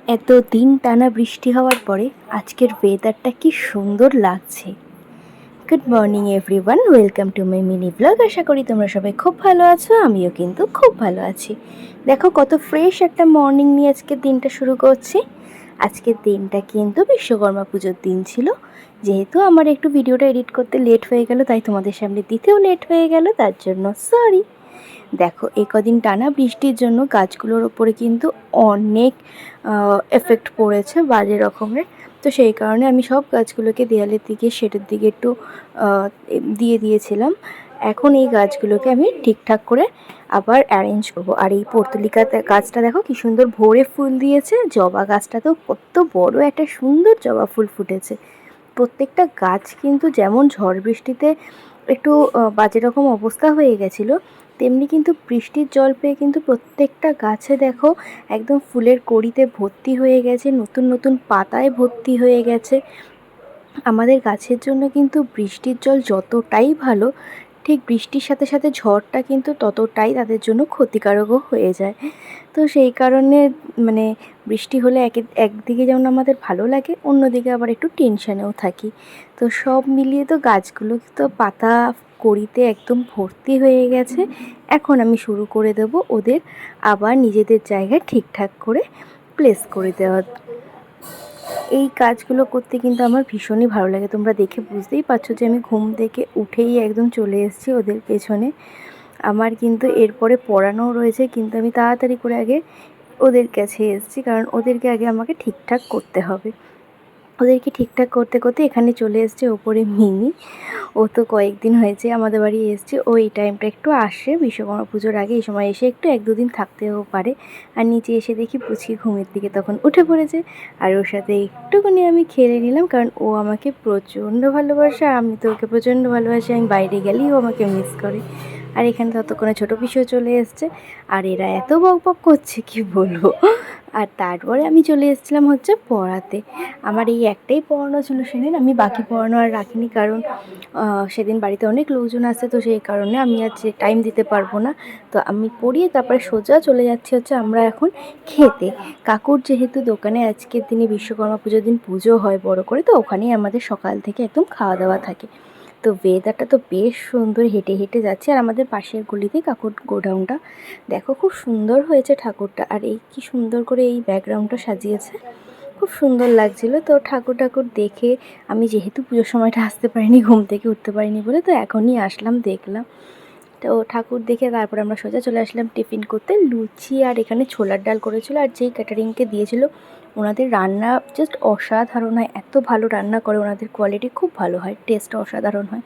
এত দিন টানা বৃষ্টি হওয়ার পরে আজকের ওয়েদারটা কি সুন্দর লাগছে। Good morning everyone, welcome to my mini blog. আশা করি তোমরা সবাই খুব ভালো আছো, আমিও কিন্তু খুব ভালো আছি। দেখো কত ফ্রেশ একটা মর্নিং নিয়ে আজকের দিনটা শুরু করছি। আজকের দিনটা কিন্তু বিশ্বকর্মা পুজোর দিন ছিল। যেহেতু আমার একটু ভিডিওটা এডিট করতে লেট হয়ে গেল, তাই তোমাদের সামনে দিতেও লেট হয়ে গেল, তার জন্য সরি। দেখো এই কদিন টানা বৃষ্টির জন্য গাছগুলোর ওপরে কিন্তু অনেক এফেক্ট পড়েছে বাজে রকমের। তো সেই কারণে আমি সব গাছগুলোকে দেয়ালের দিকে শেডের দিকে একটু দিয়ে দিয়েছিলাম। এখন এই গাছগুলোকে আমি ঠিকঠাক করে আবার অ্যারেঞ্জ করবো। আর এই পর্তুলিকা গাছটা দেখো কি সুন্দর ভরে ফুল দিয়েছে। জবা গাছটা তো কত বড় একটা সুন্দর জবা ফুল ফুটেছে। প্রত্যেকটা গাছ কিন্তু যেমন ঝড় বৃষ্টিতে একটু বাজে রকম অবস্থা হয়ে গেছিলো, তেমনি কিন্তু বৃষ্টির জল পেয়ে কিন্তু প্রত্যেকটা গাছে দেখো একদম ফুলের কড়িতে ভর্তি হয়ে গেছে, নতুন নতুন পাতায় ভর্তি হয়ে গেছে। আমাদের গাছের জন্য কিন্তু বৃষ্টির জল যতটাই ভালো, ঠিক বৃষ্টির সাথে সাথে ঝড়টা কিন্তু ততটাই তাদের জন্য ক্ষতিকারকও হয়ে যায়। তো সেই কারণে মানে বৃষ্টি হলে একদিকে যেমন আমাদের ভালো লাগে, অন্যদিকে আবার একটু টেনশানেও থাকি। তো সব মিলিয়ে তো গাছগুলো তো পাতা কড়িতে একদম ভর্তি হয়ে গেছে। এখন আমি শুরু করে দেব ওদের আবার নিজেদের জায়গায় ঠিকঠাক করে প্লেস করে দেওয়া। এই কাজগুলো করতে কিন্তু আমার ভীষণই ভালো লাগে। তোমরা দেখে বুঝতেই পারছো যে আমি ঘুম থেকে উঠেই একদম চলে এসেছি ওদের পেছনে। আমার কিন্তু এরপরে পড়ানোও রয়েছে, কিন্তু আমি তাড়াতাড়ি করে আগে ওদের কাছে এসেছি, কারণ ওদেরকে আগে আমাকে ঠিকঠাক করতে হবে। ওদেরকে ঠিকঠাক করতে করতে এখানে চলে এসছে ওপরে মিনি। ও তো কয়েকদিন হয়েছে আমাদের বাড়ি এসছে। ও এই টাইমটা একটু আসে বিশ্বকর্মা পুজোর আগে, এই সময় এসে একটু 1-2 দিন থাকতেও পারে। আর নিচে এসে দেখি পুচকি ঘুমের দিকে তখন উঠে পড়েছে। আর ওর সাথে একটুখানি আমি খেলে নিলাম, কারণ ও আমাকে প্রচণ্ড ভালোবাসে আর আমি তো ওকে প্রচণ্ড ভালোবাসি। আমি বাইরে গেলেই ও আমাকে মিস করে। আর এখানে ততক্ষণে ছোটো পিসিও চলে এসছে। আর এরা এত বকবক করছে কি বলবো। আর তারপরে আমি চলে এসেছিলাম হচ্ছে পড়াতে। আমার এই একটাই পড়ানো ছিল সেদিন, আমি বাকি পড়ানো আর রাখিনি, কারণ সেদিন বাড়িতে অনেক লোকজন আসছে। তো সেই কারণে আমি আজ টাইম দিতে পারবো না। তো আমি পড়িয়ে তারপরে সোজা চলে যাচ্ছি হচ্ছে আমরা এখন খেতে। কাকুর যেহেতু দোকানে আজকের দিনে বিশ্বকর্মা পুজোর দিন পুজো হয় বড় করে, তো ওখানেই আমাদের সকাল থেকে একদম খাওয়া দাওয়া থাকে। তো ওয়েদারটা তো বেশ সুন্দর, হেঁটে হেঁটে যাচ্ছে। আর আমাদের পাশের গলিতেই কাকুর গোডাউনটা। দেখো খুব সুন্দর হয়েছে ঠাকুরটা, আর এই কি সুন্দর করে এই ব্যাকগ্রাউন্ডটা সাজিয়েছে, খুব সুন্দর লাগছিল। তো ঠাকুর দেখে আমি যেহেতু পুজোর সময়টা আসতে পারিনি, ঘুম থেকে উঠতে পারিনি বলে, তো এখনই আসলাম দেখলাম। তো ঠাকুর দেখে তারপর আমরা সোজা চলে আসলাম টিফিন করতে। লুচি আর এখানে ছোলার ডাল করেছিল। আর যেই ক্যাটারিংকে দিয়েছিল ওনাদের রান্না জাস্ট অসাধারণ হয়, এত ভালো রান্না করে, ওনাদের কোয়ালিটি খুব ভালো হয়, টেস্ট অসাধারণ হয়।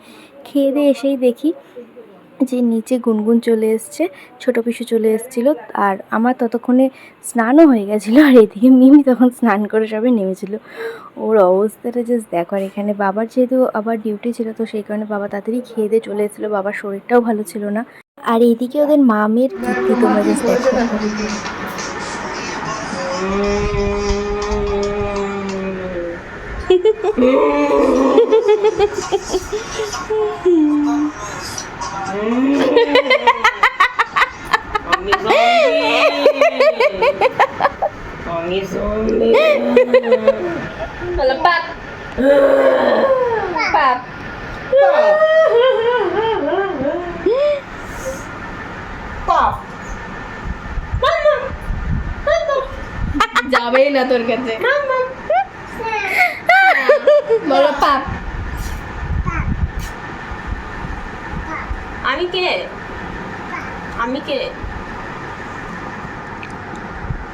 খেয়ে দিয়ে এসেই দেখি যে নিচে গুনগুন চলে এসছে, ছোটো পিসু চলে এসেছিলো। আর আমার ততক্ষণে স্নানও হয়ে গেছিলো। আর এদিকে মিমি তখন স্নান করে সবে নেমেছিল। ওর অবস্থাটা জাস্ট দেখো। আর এখানে বাবার যেহেতু আবার ডিউটি ছিল, তো সেই কারণে বাবা তাড়াতাড়ি খেয়ে দিয়ে চলে এসেছিলো, বাবার শরীরটাও ভালো ছিল না। আর এইদিকে ওদের মামের কীর্তি তোমরা জাস্ট দেখো। Melepak. Pap. Pap. যাবেই না তোর কাছে। বলো পাপ। আমি কে? আমি কে?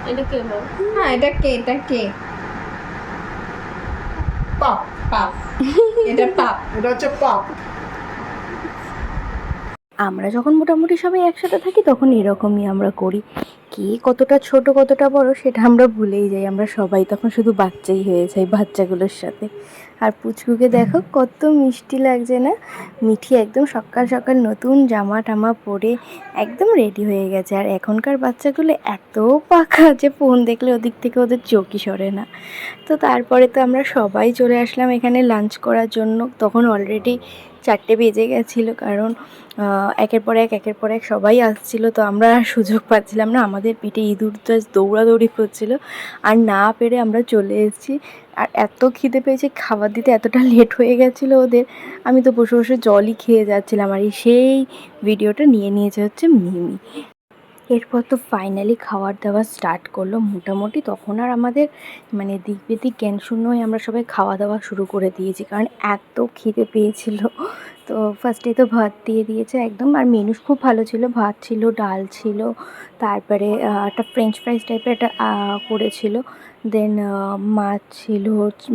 এটা কে বল? হ্যাঁ এটা কে? এটা কে? পাপ পাপ। এটা পাপ। এটা হচ্ছে পাপ। আমরা যখন মোটামুটি সবাই একসাথে থাকি তখন এরকমই আমরা করি। কে কতটা ছোট কতটা বড় সেটা আমরা ভুলেই যাই, আমরা সবাই তখন শুধু বাচ্চাই হয়ে যাই বাচ্চাগুলোর সাথে। আর পুচকুকে দেখো কত মিষ্টি লাগছে না। মিঠি একদম সকাল সকাল নতুন জামা টামা পরে একদম রেডি হয়ে গেছে। আর এখনকার বাচ্চাগুলো এত পাকা যে ফোন দেখলে ওদিক থেকে ওদের চোখই সরে না। তো তারপরে তো আমরা সবাই চলে আসলাম এখানে লাঞ্চ করার জন্য। তখন অলরেডি 4টে বেজে গেছিলো, কারণ একের পর এক সবাই আসছিলো, তো আমরা আর সুযোগ পাচ্ছিলাম না। আমাদের পেটে ইঁদুর জাস্ট দৌড়াদৌড়ি করছিলো, আর না পেরে আমরা চলে এসেছি। আর এত খিদে পেয়েছে, খাবার দিতে এতটা লেট হয়ে গেছিলো ওদের, আমি তো বসে বসে জলই খেয়ে যাচ্ছিলাম। আর সেই ভিডিওটা নিয়ে নিয়েছে হচ্ছে মিমি। এরপর তো ফাইনালি খাবার দাবার স্টার্ট করলো মোটামুটি। তখন আর আমাদের মানে দিক বেদিক জ্ঞান শূন্য হয়ে আমরা সবাই খাওয়া দাওয়া শুরু করে দিয়েছি, কারণ এত খিদে পেয়েছিল। তো ফার্স্টে তো ভাত দিয়ে দিয়েছে একদম, আর মেনু খুব ভালো ছিল। ভাত ছিল, ডাল ছিল, তারপরে একটা ফ্রেঞ্চ ফ্রাইস টাইপের একটা করেছিল, দেন মাছ ছিল,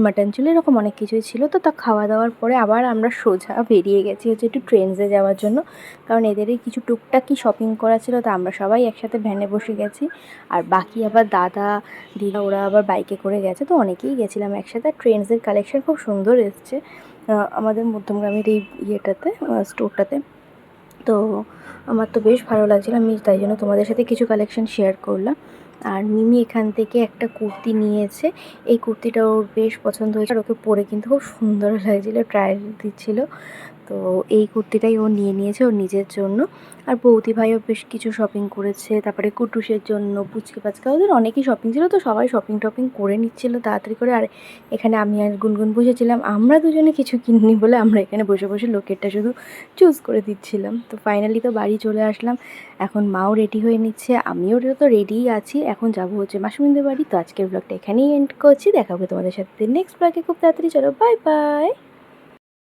মাটন ছিল, এরকম অনেক কিছুই ছিল। তো তা খাওয়া দাওয়ার পরে আবার আমরা সোজা বেরিয়ে গেছি হচ্ছে একটু ট্রেন্ডসে যাওয়ার জন্য, কারণ এদেরই কিছু টুকটাক কি শপিং করা ছিল। তো আমরা সবাই একসাথে ভ্যানে বসে গেছি, আর বাকি আবার দাদা দিদা ওরা আবার বাইকে করে গেছে। তো অনেকেই গেছিলাম একসাথে। ট্রেন্ডসের কালেকশন খুব সুন্দর এসছে আমাদের মধ্যমগ্রামের এই ইয়েটাতে, স্টোরটাতে। তো আমার তো বেশ ভালো লাগছিলো, আমি তাই জন্য তোমাদের সাথে কিছু কালেকশন শেয়ার করলাম। আর মিমি এখান থেকে একটা কুর্তি নিয়েছে, এই কুর্তিটা ওর বেশ পছন্দ হয়েছে, আর ওকে পরে কিন্তু খুব সুন্দর লাগছিলো, ট্রায়াল দিচ্ছিলো। তো এই কুর্তিটাই ও নিয়ে নিয়েছে ওর নিজের জন্য। আর বৌদি ভাইও বেশ কিছু শপিং করেছে, তারপরে কুটুসের জন্য, পুচকে পাচকা, ওদের অনেকই শপিং ছিল। তো সবাই শপিং টপিং করে নিচ্ছিলো তাড়াতাড়ি করে। আর এখানে আমি আর গুনগুন বসেছিলাম, আমরা দুজনে কিছু কিনিনি বলে আমরা এখানে বসে বসে লোকেরটা শুধু চুজ করে দিচ্ছিলাম। তো ফাইনালি তো বাড়ি চলে আসলাম, এখন মাও রেডি হয়ে নিচ্ছে, আমিও তো রেডিই আছি। এখন যাবো হচ্ছে মাসুমিদের বাড়ি। তো আজকের ব্লগটা এখানেই এন্ড করছি, দেখাবো তোমাদের সাথে নেক্সট ব্লগে খুব তাড়াতাড়ি। চলো, বাই বাই।